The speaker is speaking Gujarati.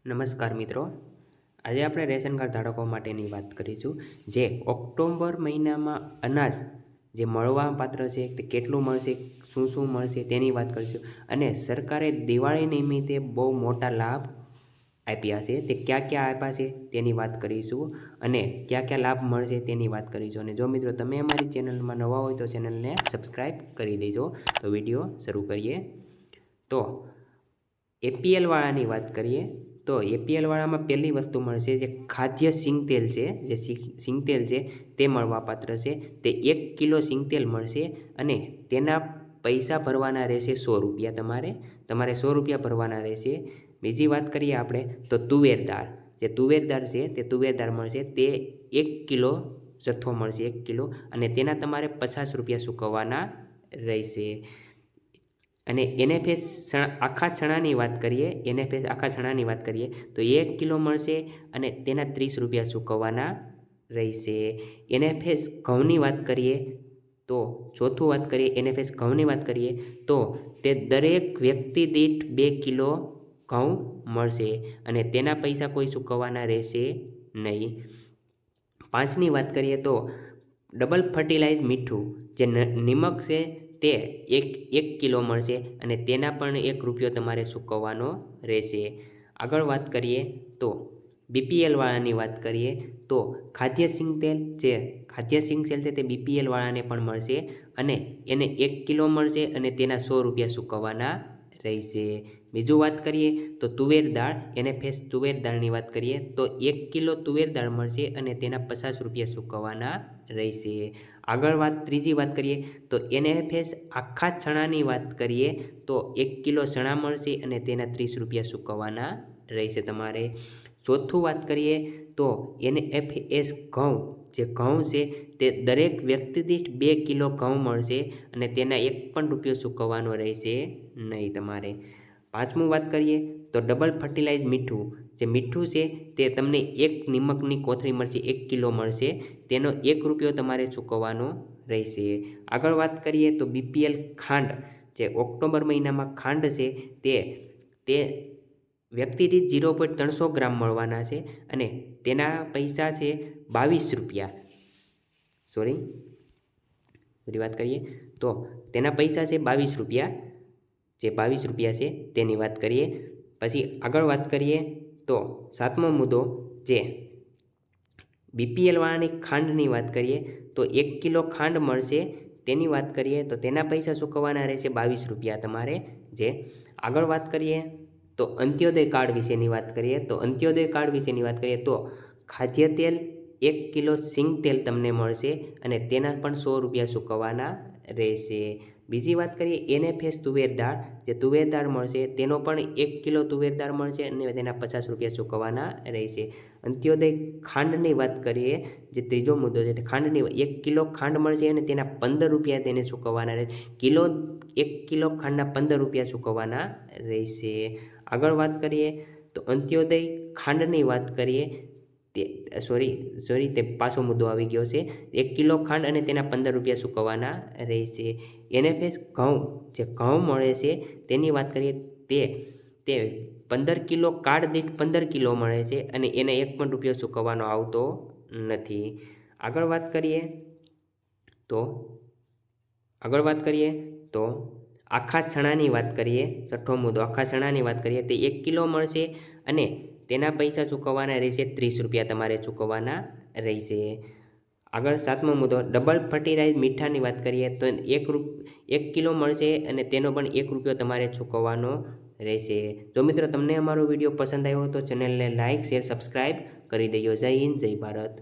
નમસ્કાર મિત્રો, આજે આપણે રેશન કાર્ડ ધારકો માટેની વાત કરીશું. જે ઓક્ટોબર મહિનામાં અનાજ જે મળવા પાત્ર છે તે કેટલું મળશે, શું શું મળશે તેની વાત કરીશું. અને સરકારે દિવાળી નિમિત્તે બહુ મોટા લાભ આપ્યા છે, તે ક્યાં ક્યાં આપ્યા છે તેની વાત કરીશું. અને ક્યાં ક્યાં લાભ મળશે તેની વાત કરીશું. અને જો મિત્રો તમે અમારી ચેનલમાં નવા હોય તો ચેનલને સબસ્ક્રાઈબ કરી દેજો. તો વિડીયો શરૂ કરીએ. તો એપીએલવાળાની વાત કરીએ તો એપીએલવાળામાં પહેલી વસ્તુ મળશે જે ખાદ્ય સિંગતેલ છે, જે સિંગતેલ છે તે મળવાપાત્ર છે. તે 1 કિલો સિંગતેલ મળશે અને તેના પૈસા ભરવાના રહેશે 100 રૂપિયા. તમારે 100 રૂપિયા ભરવાના રહેશે. બીજી વાત કરીએ આપણે તો તુવેર દાળ, જે તુવેર દાળ છે તે તુવેર દાળ મળશે. તે 1 કિલો જથ્થો મળશે, 1 કિલો, અને તેના તમારે 50 રૂપિયા ચૂકવવાના રહેશે. અને એનએફએસ આખા ચણાની વાત કરીએ, એનએફએસ આખા ચણાની વાત કરીએ તો 1 કિલો મળશે અને તેના 30 રૂપિયા ચૂકવવાના રહેશે. એનએફએસ ઘઉંની વાત કરીએ તો ચોથું વાત કરીએ, એનએફએસ ઘઉંની વાત કરીએ તો તે દરેક વ્યક્તિ દીઠ 2 કિલો ઘઉં મળશે અને તેના પૈસા કોઈ ચૂકવવાના રહેશે નહીં. 5ની વાત કરીએ તો ડબલ ફર્ટિલાઇઝ મીઠું, જે નિમક છે તે 1 કિલો મળશે અને તેના પણ 1 રૂપિયો તમારે ચૂકવવાનો રહેશે. આગળ વાત કરીએ તો બીપીએલવાળાની વાત કરીએ તો ખાદ્ય સિંગતેલ છે તે બીપીએલવાળાને પણ મળશે અને એને 1 કિલો મળશે અને તેના 100 રૂપિયા ચૂકવવાના રહેશે. બીજું વાત કરીએ તો તુવેર દાળ, એનએફએસ તુવેર દાળની વાત કરીએ તો 1 કિલો તુવેર દાળ મળશે અને તેના 50 રૂપિયા ચૂકવવાના રહેશે. આગળ ત્રીજી વાત કરીએ તો એનએફએસ આખા ચણાની વાત કરીએ તો 1 કિલો ચણા મળશે અને તેના 30 રૂપિયા ચૂકવવાના રહેશે તમારે. ચોથું વાત કરીએ તો એનએફએસ ઘઉં, જે ઘઉં છે તે દરેક વ્યક્તિ દીઠ 2 કિલો ઘઉં મળશે અને તેના 1 પણ રૂપિયો ચૂકવવાનો રહેશે નહીં તમારે. 5મું વાત કરીએ તો ડબલ ફર્ટિલાઇઝ મીઠું, જે મીઠું છે તે તમને 1 નિમકની કોથળી મળશે, 1 કિલો મળશે, તેનો 1 રૂપિયો તમારે ચૂકવવાનો રહેશે. આગળ વાત કરીએ તો બીપીએલ ખાંડ, જે ઓક્ટોબર મહિનામાં ખાંડ છે તે વ્યક્તિ દીઠ 0.300 ગ્રામ મળવાના છે અને તેના પૈસા છે 22 રૂપિયા. ફરી વાત કરીએ તો તેના પૈસા છે 22 રૂપિયા, જે 22 રૂપિયા છે તેની વાત કરીએ. પછી આગળ વાત કરીએ તો 7મો મુદ્દો, જે બીપીએલવાળાની ખાંડની વાત કરીએ તો 1 કિલો ખાંડ મળશે, તેની વાત કરીએ તો તેના પૈસા ચૂકવવાના રહેશે 22 રૂપિયા તમારે. જે આગળ વાત કરીએ તો અંત્યોદય કાર્ડ વિશેની વાત કરીએ તો ખાદ્ય તેલ 1 કિલો સિંગતેલ તમને મળશે અને તેના પણ 100 રૂપિયા ચૂકવવાના રહેશે. બીજી વાત કરીએ એનએફએસ તુવેર દાળ, જે તુવેર દાળ મળશે તેનો પણ 1 કિલો તુવેર દાળ મળશે અને તેના 50 રૂપિયા ચૂકવવાના રહેશે. અંત્યોદય ખાંડની વાત કરીએ, જે ત્રીજો મુદ્દો છે, ખાંડની 1 કિલો ખાંડ મળશે અને તેના 15 રૂપિયા તેને ચૂકવવાના રહેશે. 1 કિલો ખાંડના 15 રૂપિયા ચૂકવવાના રહેશે. આગળ વાત કરીએ તો અંત્યોદય ખાંડની વાત કરીએ તે પાછો મુદ્દો આવી ગયો છે. 1 કિલો ખાંડ અને તેના 15 રૂપિયા ચૂકવવાના રહેશે. એનએફએસ ઘઉં, જે ઘઉં મળે છે તેની વાત કરીએ તે 15 કિલો કાર્ડ દીઠ 15 કિલો મળે છે અને એને 1 પણ રૂપિયો ચૂકવવાનો આવતો નથી. આગળ વાત કરીએ તો આખા ચણાની વાત કરીએ, છઠ્ઠો મુદ્દો, આખા ચણાની વાત કરીએ તે 1 કિલો મળશે અને તેના પૈસા ચૂકવવાના રહેશે 30 રૂપિયા તમારે ચૂકવવાના રહેશે. આગળ 7મો મુદ્દો, ડબલ ફર્ટિલાઇઝ મીઠાની વાત કરીએ તો 1 કિલો મળશે અને તેનો પણ 1 રૂપિયો તમારે ચૂકવવાનો રહેશે. જો મિત્રો તમને અમારો વિડીયો પસંદ આવ્યો તો ચેનલને લાઇક, શેર, સબસ્ક્રાઈબ કરી દેજો. જય હિન્દ, જય ભારત.